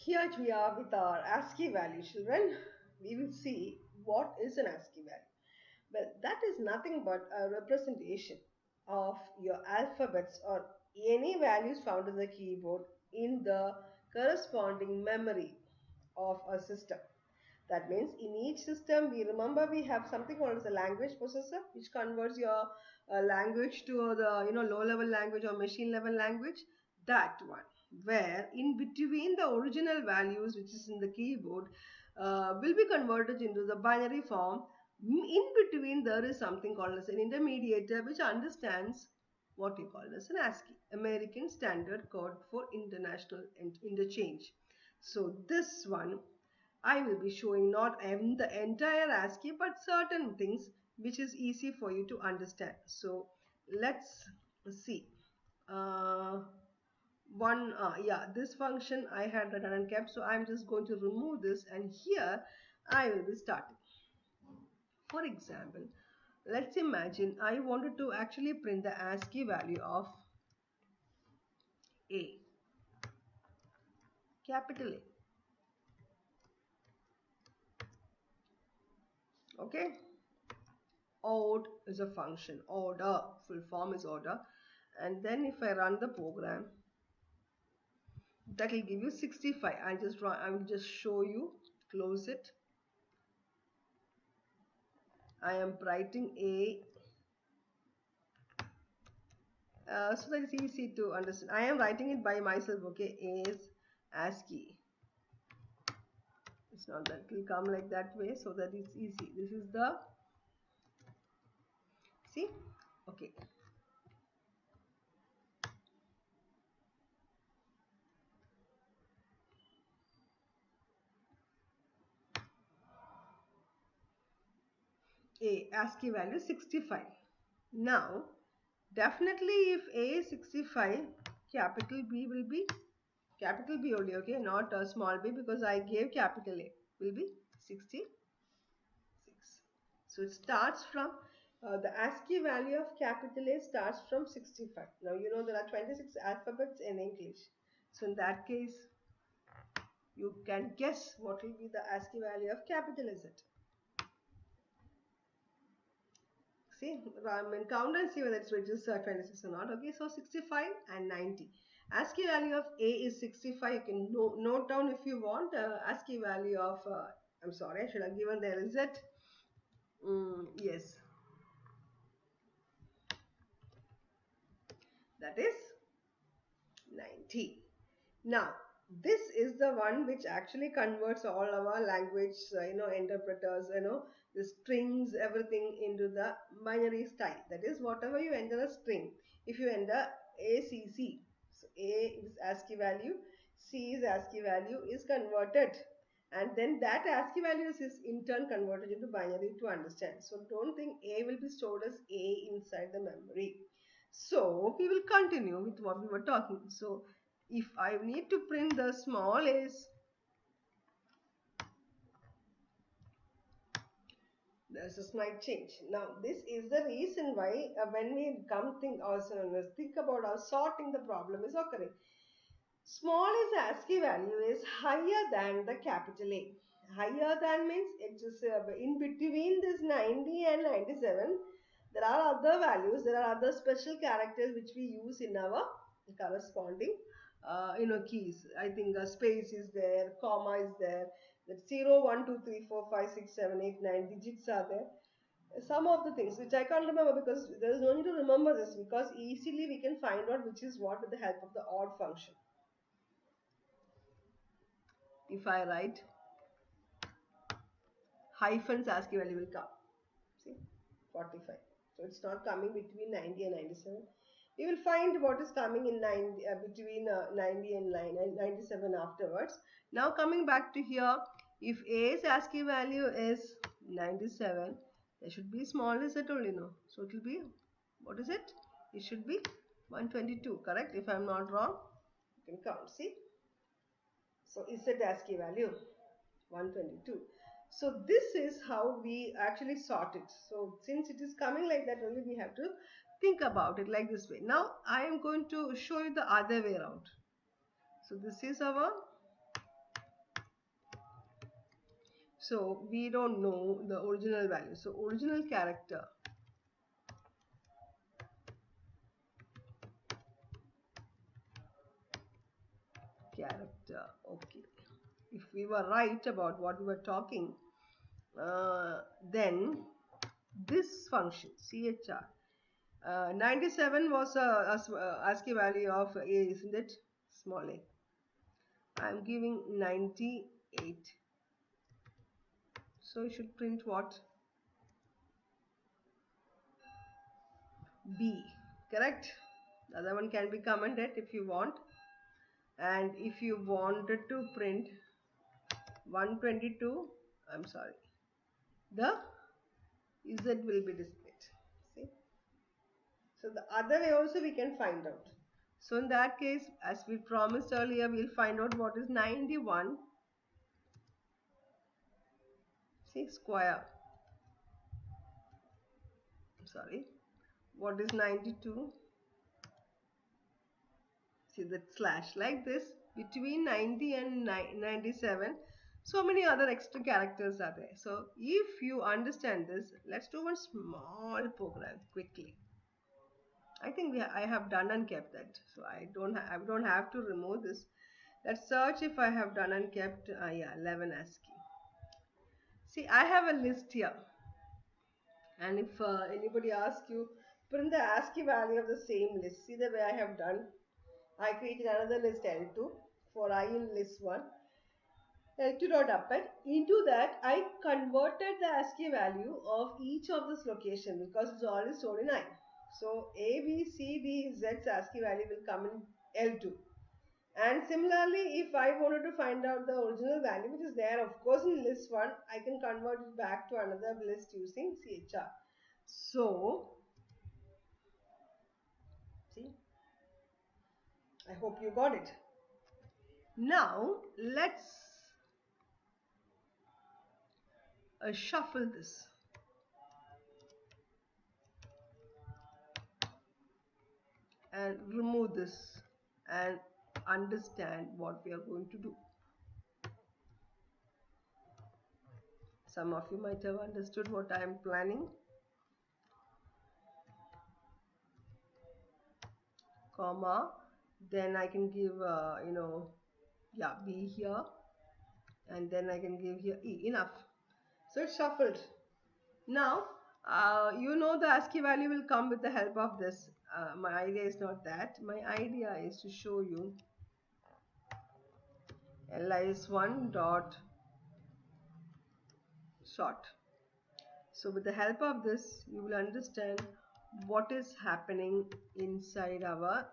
Here we are with our ASCII value, children. We will see what is an ASCII value. Well, that is nothing but a representation of your alphabets or any values found in the keyboard in the corresponding memory of a system. That means in each system, we remember we have something called as a language processor, which converts your language to the low level language or machine level language. That one, where in between the original values, which is in the keyboard, will be converted into the binary form. In between, there is something called as an intermediator, which understands what you call as an ASCII, American Standard Code for International Interchange. So this one I will be showing not the entire ASCII but certain things which is easy for you to understand. So let's see. Uh, yeah, this function I had written and kept, so I'm just going to remove this, and here I will be starting. For example, let's imagine I wanted to actually print the ASCII value of A, capital A. Okay, odd is a function, order, full form is order, and then if I run the program, that will give you 65. I will just show you, close it. I am writing A, so that it's easy to understand. I am writing it by myself. Okay, A is ASCII. It's not that it will come like that way, so that it's easy. This is the, see, okay. A, ASCII value 65. Now, definitely if A is 65, capital B will be capital B only, okay, not a small b, because I gave capital A, will be 66. So it starts from the ASCII value of capital A starts from 65. Now you know there are 26 alphabets in English. So in that case, you can guess what will be the ASCII value of capital Z. See, I mean, count and see whether it's registered 26 or not. Okay, so 65 and 90. ASCII value of A is 65. You can note down if you want. ASCII value of, I'm sorry, I should have given the LZ. Yes, that is 90. Now, this is the one which actually converts all our language, interpreters, the strings, everything into the binary style. That is, whatever you enter a string, if you enter ACC, so A is ASCII value, C is ASCII value, is converted. And then that ASCII value is in turn converted into binary to understand. So don't think A will be stored as A inside the memory. So we will continue with what we were talking. So if I need to print the small a's, there's a slight change. Now this is the reason why when we think about our sorting, the problem is occurring. Small is ASCII value is higher than the capital A. Higher than means it's just in between this 90 and 97. There are other values, there are other special characters which we use in our corresponding keys. I think a space is there, comma is there, that 0 1 2 3 4 5 6 7 8 9 digits are there. Some of the things which I can't remember, because there is no need to remember this, because easily we can find out which is what with the help of the odd function. If I write hyphens, ASCII value will come. See, 45. So it's not coming between 90 and 97. We will find what is coming in between 90 and 97 afterwards. Now coming back to here, if A's ASCII value is 97, there should be small z only, no? So it will be, what is it? It should be 122, correct? If I'm not wrong, you can count, see? So is the ASCII value 122. So this is how we actually sort it. So since it is coming like that only, we have to think about it like this way. Now I am going to show you the other way around. So this is our So we don't know the original value. So original character. Okay. If we were right about what we were talking, then this function chr 97 was a ASCII value of a, isn't it? Small a. I'm giving 98. So you should print what? B. Correct? The other one can be commented if you want. And if you wanted to print 122, I'm sorry, the Z will be displayed. See? So the other way also we can find out. So in that case, as we promised earlier, we'll find out what is 91. See, square. Sorry. What is 92? See that slash like this between 90 and 97. So many other extra characters are there. So if you understand this, let's do one small program quickly. I think I have done and kept that. So I don't have to remove this. Let's search if I have done and kept. Yeah, 11 ASCII. See, I have a list here. And if anybody asks you, print the ASCII value of the same list. See the way I have done. I created another list L2 for I in list 1. L2 dot append. Into that, I converted the ASCII value of each of this location because it's already stored in I. So A, B, C, D, Z's ASCII value will come in L2. And similarly, if I wanted to find out the original value, which is there, of course, in list 1, I can convert it back to another list using CHR. So, see, I hope you got it. Now, let's shuffle this. And remove this and understand what we are going to do. Some of you might have understood what I am planning. Comma, then I can give B here, and then I can give here E. Enough. So it's shuffled. Now you know the ASCII value will come with the help of this. My idea is not that. My idea is to show you lis1 dot sort. So with the help of this, you will understand what is happening inside our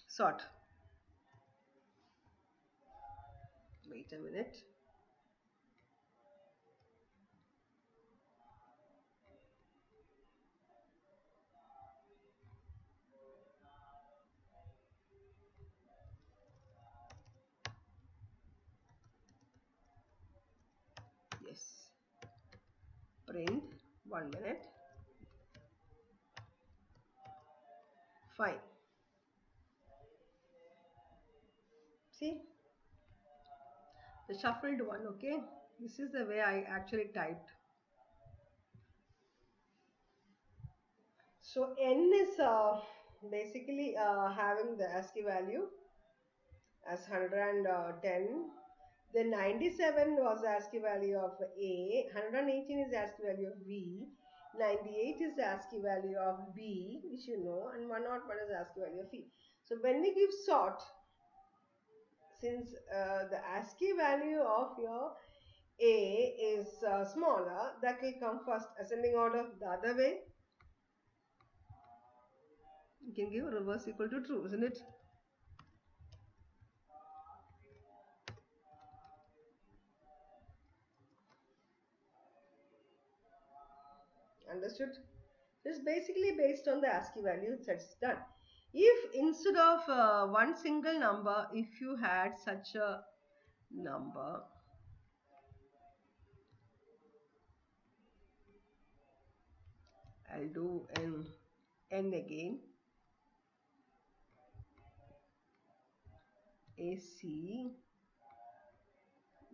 sort. Wait a minute. Yes. Print. 1 minute. Fine. See? The shuffled one, okay? This is the way I actually typed. So n is basically having the ASCII value as 110. Then 97 was the ASCII value of A, 118 is the ASCII value of B, 98 is the ASCII value of B, which you know, and 101 is the ASCII value of E. So when we give sort, since the ASCII value of your A is smaller, that will come first, ascending order. The other way, you can give reverse equal to true, isn't it? Understood? It's basically based on the ASCII value that's done. If instead of one single number, if you had such a number, I'll do n again. AC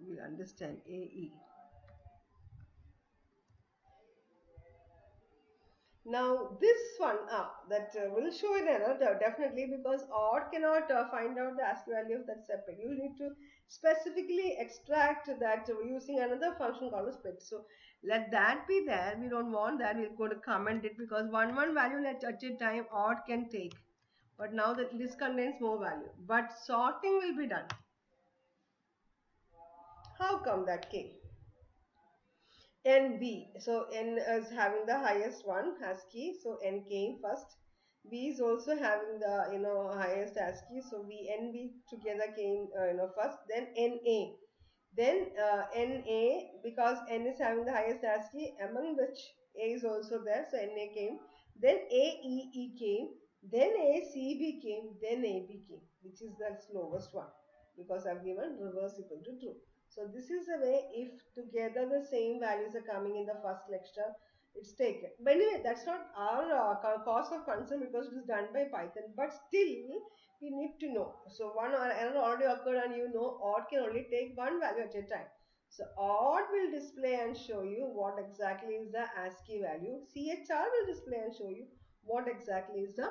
we'll understand AE. Now this one that will show in another definitely, because odd cannot find out the ASCII value of that separate. You need to specifically extract that using another function called a split. So let that be there. We don't want that. We're going to comment it because one value at a time odd can take. But now that this contains more value. But sorting will be done. How come that came? NB. So N is having the highest one ASCII. So N came first. B is also having the highest ASCII. So V N B together came first. Then NA. Then NA, because N is having the highest ASCII, among which A is also there. So NA came. Then AEE came. Then ACB came. Then AB came, which is the slowest one because I've given reverse equal to true. So this is the way if together the same values are coming in the first lecture, it's taken. But anyway, that's not our cause of concern because it is done by Python. But still, we need to know. So one or error already occurred and you know odd can only take one value at a time. So odd will display and show you what exactly is the ASCII value. CHR will display and show you what exactly is the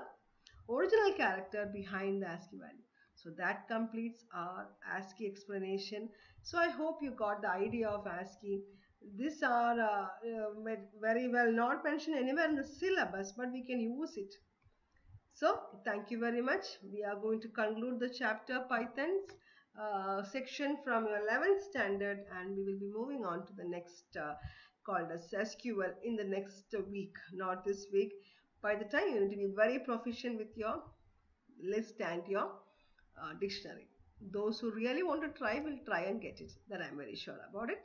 original character behind the ASCII value. So that completes our ASCII explanation. So I hope you got the idea of ASCII. These are very well not mentioned anywhere in the syllabus, but we can use it. So thank you very much. We are going to conclude the chapter Python's section from your 11th standard, and we will be moving on to the next called as SQL in the next week, not this week. By the time you need to be very proficient with your list and your dictionary. Those who really want to try will try and get it. That I'm very sure about it.